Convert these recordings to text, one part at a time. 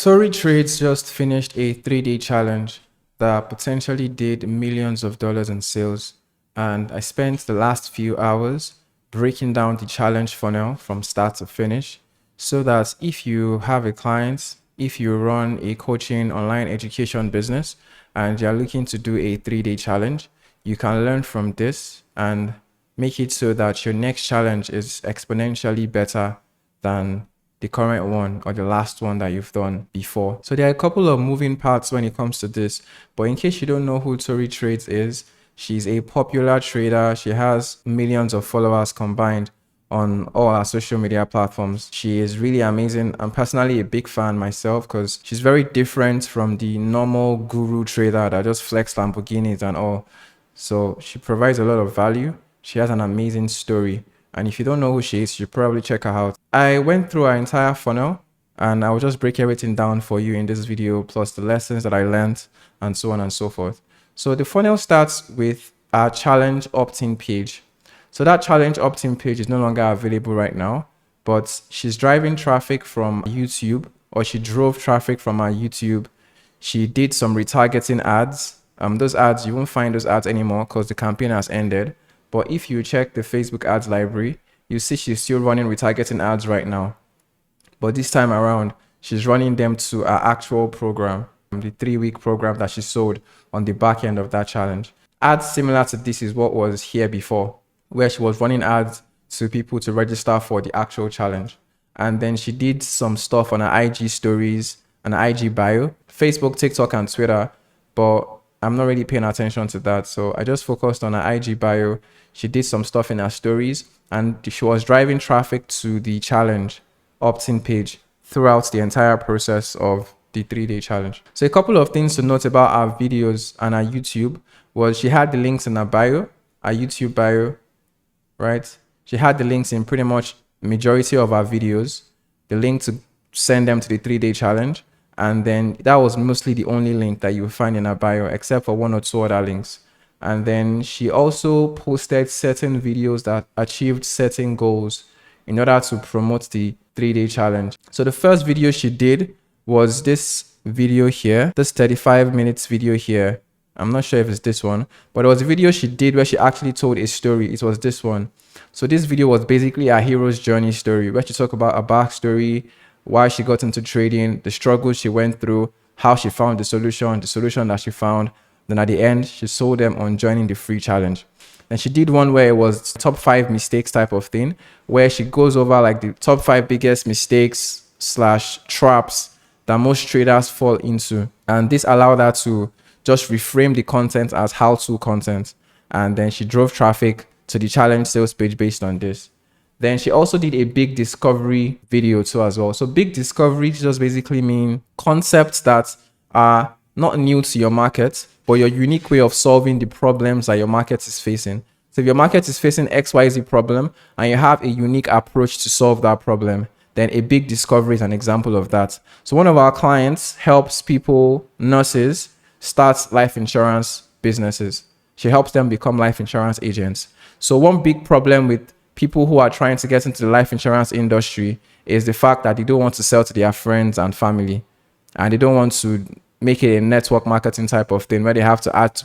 Tori Trades just finished a 3-day challenge that potentially did millions of dollars in sales. And I spent the last few hours breaking down the challenge funnel from start to finish so that if you have a client, if you run a coaching online education business and you're looking to do a 3-day challenge, you can learn from this and make it so that your next challenge is exponentially better than the current one or the last one that you've done before. So there are a couple of moving parts when it comes to this, but in case you don't know who Tori Trades is, she's a popular trader. She has millions of followers combined on all our social media platforms. She is really amazing. I'm personally a big fan myself because she's very different from the normal guru trader that just flex Lamborghinis and all. So she provides a lot of value. She has an amazing story. And if you don't know who she is, you should probably check her out. I went through our entire funnel and I will just break everything down for you in this video, plus the lessons that I learned and so on and so forth. So the funnel starts with our challenge opt-in page. So that challenge opt-in page is no longer available right now, but she's driving traffic from YouTube, or she drove traffic from our YouTube. She did some retargeting ads. Those ads, you won't find those ads anymore because the campaign has ended. But if you check the Facebook ads library, you see she's still running retargeting ads right now. But this time around, she's running them to our actual program, the 3-week program that she sold on the back end of that challenge. Ads similar to this is what was here before, where she was running ads to people to register for the actual challenge. And then she did some stuff on her IG stories and IG bio, Facebook, TikTok, and Twitter, but I'm not really paying attention to that. So I just focused on her IG bio. She did some stuff in her stories and she was driving traffic to the challenge opt-in page throughout the entire process of the 3-day challenge. So a couple of things to note about our videos and our YouTube was she had the links in her bio, our YouTube bio, right? She had the links in pretty much majority of our videos, the link to send them to the 3-day challenge. And then that was mostly the only link that you will find in her bio, except for 1 or 2 other links. And then she also posted certain videos that achieved certain goals in order to promote the 3-day challenge. So the first video she did was this video here, this 35 minutes video here. I'm not sure if it's this one, but it was a video she did where she actually told a story. It was this one. So this video was basically a hero's journey story where she talked about a backstory, why she got into trading, the struggles she went through, how she found the solution that she found. Then at the end, she sold them on joining the free challenge. And she did one where it was top 5 mistakes type of thing, where she goes over like the top 5 biggest mistakes / traps that most traders fall into. And this allowed her to just reframe the content as how-to content. And then she drove traffic to the challenge sales page based on this. Then she also did a big discovery video too as well. So big discovery just basically mean concepts that are not new to your market, but your unique way of solving the problems that your market is facing. So if your market is facing XYZ problem and you have a unique approach to solve that problem, then a big discovery is an example of that. So one of our clients helps people, nurses, start life insurance businesses. She helps them become life insurance agents. So one big problem with people who are trying to get into the life insurance industry is the fact that they don't want to sell to their friends and family, and they don't want to make it a network marketing type of thing where they have to add to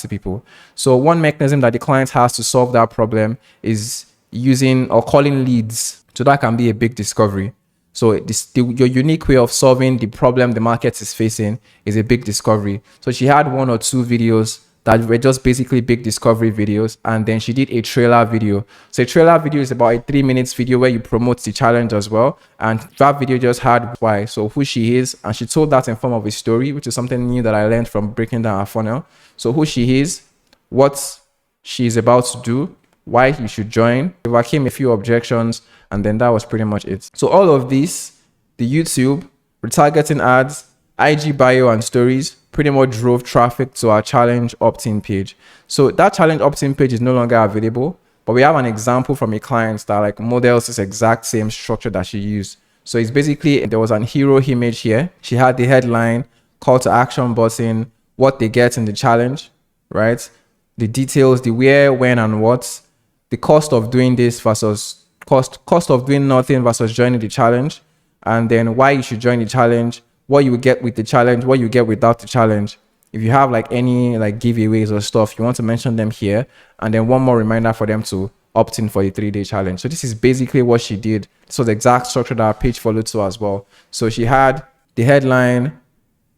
people. So one mechanism that the client has to solve that problem is using or calling leads. So that can be a big discovery. So your unique way of solving the problem the market is facing is a big discovery. So she had 1 or 2 videos that were just basically big discovery videos, and then she did a trailer video. So a trailer video is about a 3 minutes video where you promote the challenge as well, and that video just had why, so who she is, and she told that in form of a story, which is something new that I learned from breaking down her funnel. So who she is, what she's about to do, why you should join. There overcame a few objections, and then that was pretty much it. So all of these, the YouTube, retargeting ads, IG bio and stories, pretty much drove traffic to our challenge opt-in page. So that challenge opt-in page is no longer available, but we have an example from a client that like models this exact same structure that she used. So it's basically, there was an hero image here. She had the headline, call to action button, what they get in the challenge, right? The details, the where, when, and what, the cost of doing this versus cost of doing nothing versus joining the challenge, and then why you should join the challenge, what you would get with the challenge, what you get without the challenge. If you have like any like giveaways or stuff, you want to mention them here, and then one more reminder for them to opt in for the 3-day challenge. So this is basically what she did. So the exact structure that our page followed to as well. So she had the headline,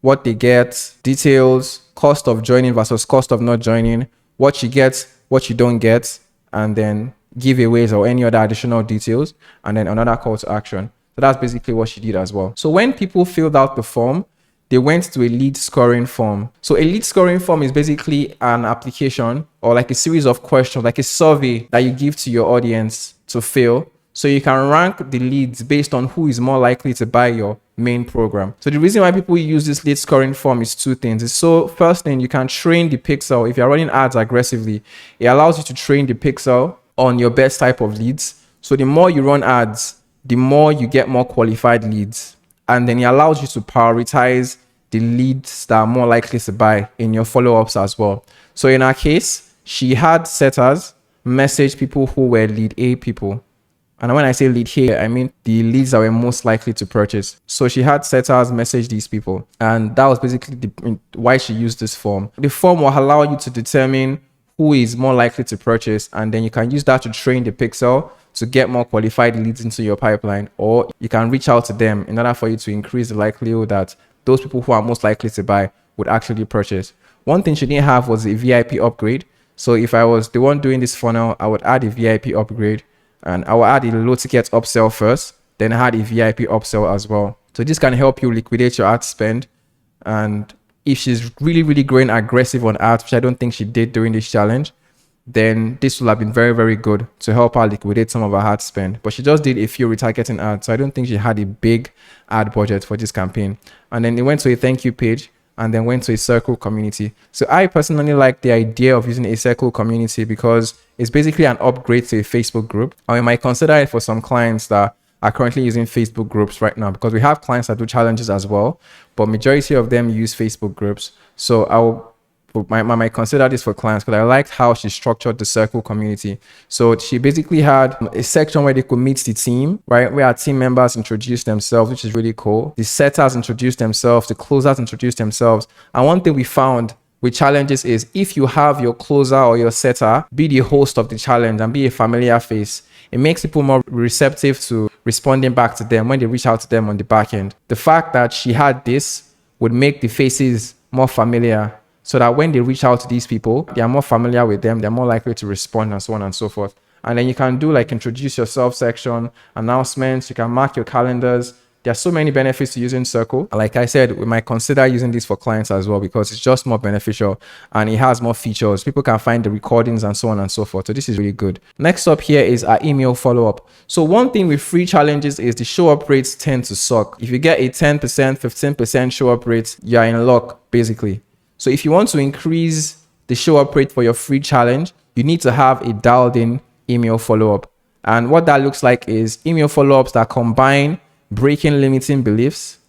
what they get, details, cost of joining versus cost of not joining, what you get, what you don't get, and then giveaways or any other additional details, and then another call to action. So that's basically what she did as well. So when people filled out the form, they went to a lead scoring form. So a lead scoring form is basically an application or like a series of questions, like a survey that you give to your audience to fill. So you can rank the leads based on who is more likely to buy your main program. So the reason why people use this lead scoring form is two things. So first thing, you can train the pixel. If you're running ads aggressively, it allows you to train the pixel on your best type of leads. So the more you run ads, the more you get more qualified leads. And then it allows you to prioritize the leads that are more likely to buy in your follow-ups as well. So in our case, she had setters message people who were lead A people. And when I say lead here, I mean the leads that were most likely to purchase. So she had setters message these people. And that was basically why she used this form. The form will allow you to determine who is more likely to purchase. And then you can use that to train the pixel to get more qualified leads into your pipeline. Or you can reach out to them in order for you to increase the likelihood that those people who are most likely to buy would actually purchase. One thing she didn't have was a VIP upgrade. So if I was the one doing this funnel, I would add a VIP upgrade. And I will add a low ticket upsell first, then add a VIP upsell as well. So this can help you liquidate your ad spend. And if she's really, really going aggressive on ads, which I don't think she did during this challenge, then this will have been very, very good to help her liquidate some of her ad spend. But she just did a few retargeting ads. So I don't think she had a big ad budget for this campaign. And then it went to a thank you page and then went to a circle community. So I personally like the idea of using a circle community because it's basically an upgrade to a Facebook group. And we might consider it for some clients that are currently using Facebook groups right now, because we have clients that do challenges as well, but majority of them use Facebook groups. So I might consider this for clients because I liked how she structured the circle community. So she basically had a section where they could meet the team, right? Where our team members introduce themselves, which is really cool. The setters introduce themselves, the closers introduce themselves. And one thing we found with challenges is if you have your closer or your setter be the host of the challenge and be a familiar face, it makes people more receptive to responding back to them when they reach out to them on the back end. The fact that she had this would make the faces more familiar, so that when they reach out to these people, they are more familiar with them, they're more likely to respond and so on and so forth. And then you can do like introduce yourself section, announcements, you can mark your calendars. There are so many benefits to using Circle. Like I said, we might consider using this for clients as well because it's just more beneficial and it has more features. People can find the recordings and so on and so forth. So this is really good. Next up here is our email follow-up. So one thing with free challenges is the show-up rates tend to suck. If you get a 10%, 15% show-up rate, you're in luck, basically. So if you want to increase the show-up rate for your free challenge, you need to have a dialed-in email follow-up. And what that looks like is email follow-ups that combine breaking limiting beliefs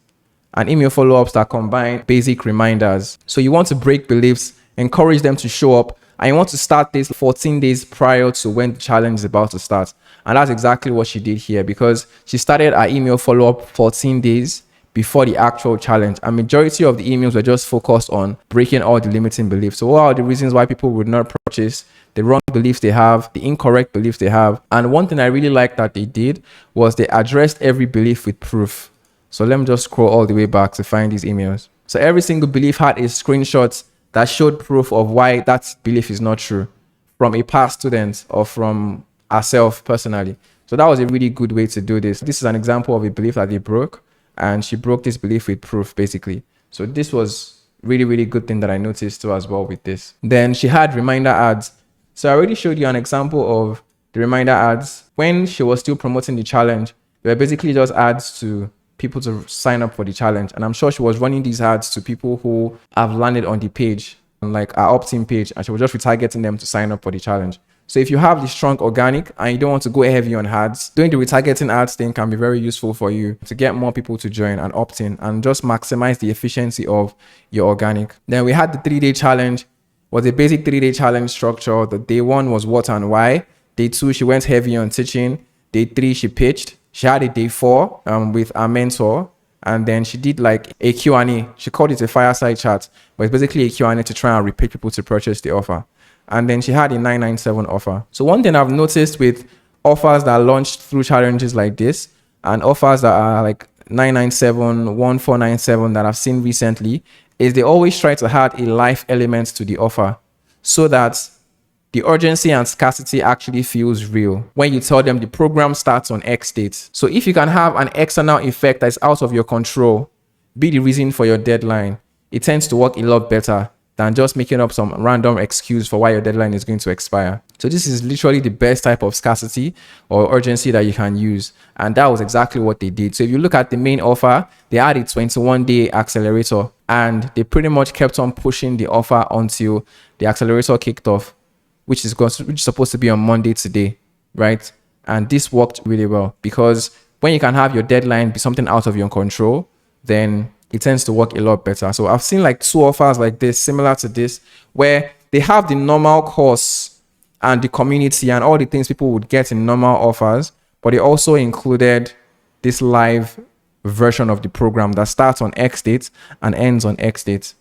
and email follow-ups that combine basic reminders. So you want to break beliefs, encourage them to show up, and you want to start this 14 days prior to when the challenge is about to start. And that's exactly what she did here, because she started her email follow-up 14 days before the actual challenge. And majority of the emails were just focused on breaking all the limiting beliefs. So what are the reasons why people would not purchase, the wrong beliefs they have, the incorrect beliefs they have? And one thing I really liked that they did was they addressed every belief with proof. So let me just scroll all the way back to find these emails. So every single belief had a screenshot that showed proof of why that belief is not true from a past student or from herself personally. So that was a really good way to do this. This is an example of a belief that they broke, and she broke this belief with proof, basically. So this was really, really good thing that I noticed too as well with this. Then she had reminder ads. So I already showed you an example of the reminder ads. When she was still promoting the challenge, they were basically just ads to people to sign up for the challenge. And I'm sure she was running these ads to people who have landed on the page, like our opt-in page, and she was just retargeting them to sign up for the challenge. So if you have the strong organic and you don't want to go heavy on ads, doing the retargeting ads thing can be very useful for you to get more people to join and opt in and just maximize the efficiency of your organic. Then we had the 3-day challenge. Was a basic 3-day challenge structure. The day 1 was what and why. Day 2, she went heavy on teaching. Day 3, she pitched. She had a day 4 with our mentor. And then she did like a Q&A. She called it a fireside chat, but it's basically a Q&A to try and repeat people to purchase the offer. And then she had a 997 offer. So one thing I've noticed with offers that are launched through challenges like this and offers that are like 997, 1497 that I've seen recently is they always try to add a life element to the offer so that the urgency and scarcity actually feels real when you tell them the program starts on X date. So if you can have an external effect that is out of your control be the reason for your deadline, it tends to work a lot better than just making up some random excuse for why your deadline is going to expire. So this is literally the best type of scarcity or urgency that you can use. And that was exactly what they did. So if you look at the main offer, they had a 21-day accelerator and they pretty much kept on pushing the offer until the accelerator kicked off, which is supposed to be on Monday today, right? And this worked really well because when you can have your deadline be something out of your control, then it tends to work a lot better. So I've seen like 2 offers like this, similar to this, where they have the normal course and the community and all the things people would get in normal offers, but they also included this live version of the program that starts on X date and ends on X date.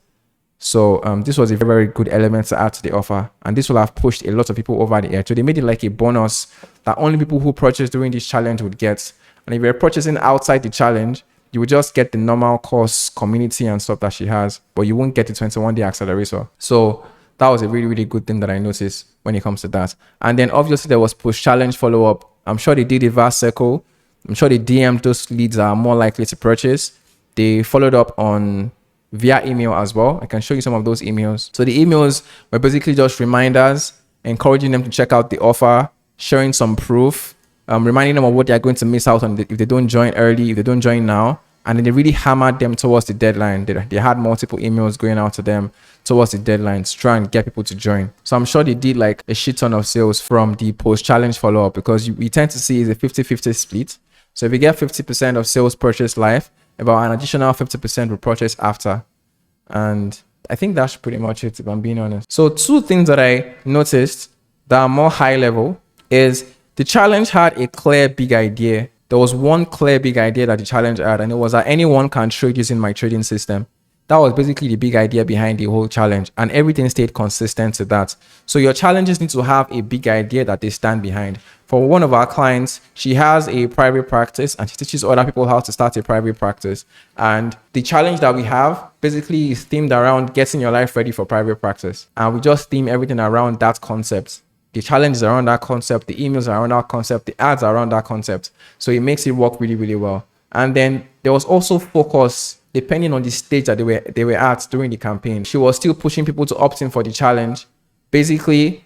So this was a very good element to add to the offer, and this will have pushed a lot of people over the edge. So they made it like a bonus that only people who purchase during this challenge would get. And if you're purchasing outside the challenge, you would just get the normal course, community and stuff that she has, but you won't get the 21-day accelerator. So that was a really, really good thing that I noticed when it comes to that. And then obviously there was push challenge follow-up. I'm sure they did a vast circle. I'm sure they DM'd those leads that are more likely to purchase. They followed up on via email as well. I can show you some of those emails. So the emails were basically just reminders, encouraging them to check out the offer, sharing some proof, reminding them of what they're going to miss out on if they don't join early, if they don't join now. And then they really hammered them towards the deadline. They had multiple emails going out to them towards the deadline to try and get people to join. So I'm sure they did like a shit ton of sales from the post-challenge follow-up because we tend to see is a 50-50 split. So if you get 50% of sales purchase live, about an additional 50% will purchase after. And I think that's pretty much it, if I'm being honest. So 2 things that I noticed that are more high level is the challenge had a clear big idea. There was one clear big idea that the challenge had, and it was that anyone can trade using my trading system. That was basically the big idea behind the whole challenge, and everything stayed consistent to that. So your challenges need to have a big idea that they stand behind. For one of our clients, she has a private practice and she teaches other people how to start a private practice. And the challenge that we have basically is themed around getting your life ready for private practice. And we just theme everything around that concept. The challenge is around that concept, the emails are around that concept, the ads are around that concept. So it makes it work really, really well. And then there was also focus depending on the stage that they were at during the campaign. She was still pushing people to opt in for the challenge. Basically,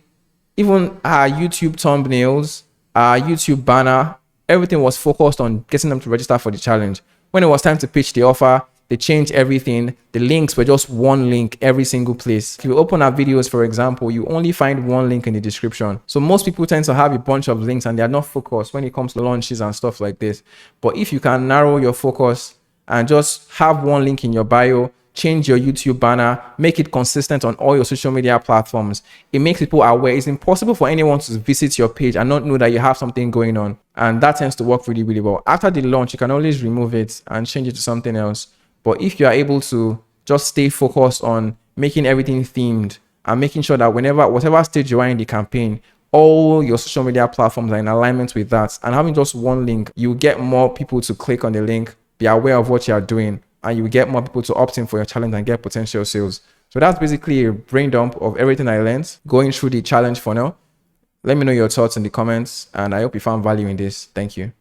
even her YouTube thumbnails, our YouTube banner, everything was focused on getting them to register for the challenge. When it was time to pitch the offer, they changed everything. The links were just one link every single place. If you open our videos, for example, you only find one link in the description. So most people tend to have a bunch of links and they are not focused when it comes to launches and stuff like this. But if you can narrow your focus and just have one link in your bio, change your YouTube banner, make it consistent on all your social media platforms, it makes people aware. It's impossible for anyone to visit your page and not know that you have something going on. And that tends to work really, really well. After the launch, you can always remove it and change it to something else. But if you are able to just stay focused on making everything themed and making sure that whatever stage you are in the campaign, all your social media platforms are in alignment with that, and having just one link, you get more people to click on the link, be aware of what you are doing, and you get more people to opt in for your challenge and get potential sales. So that's basically a brain dump of everything I learned going through the challenge funnel. Let me know your thoughts in the comments, and I hope you found value in this. Thank you.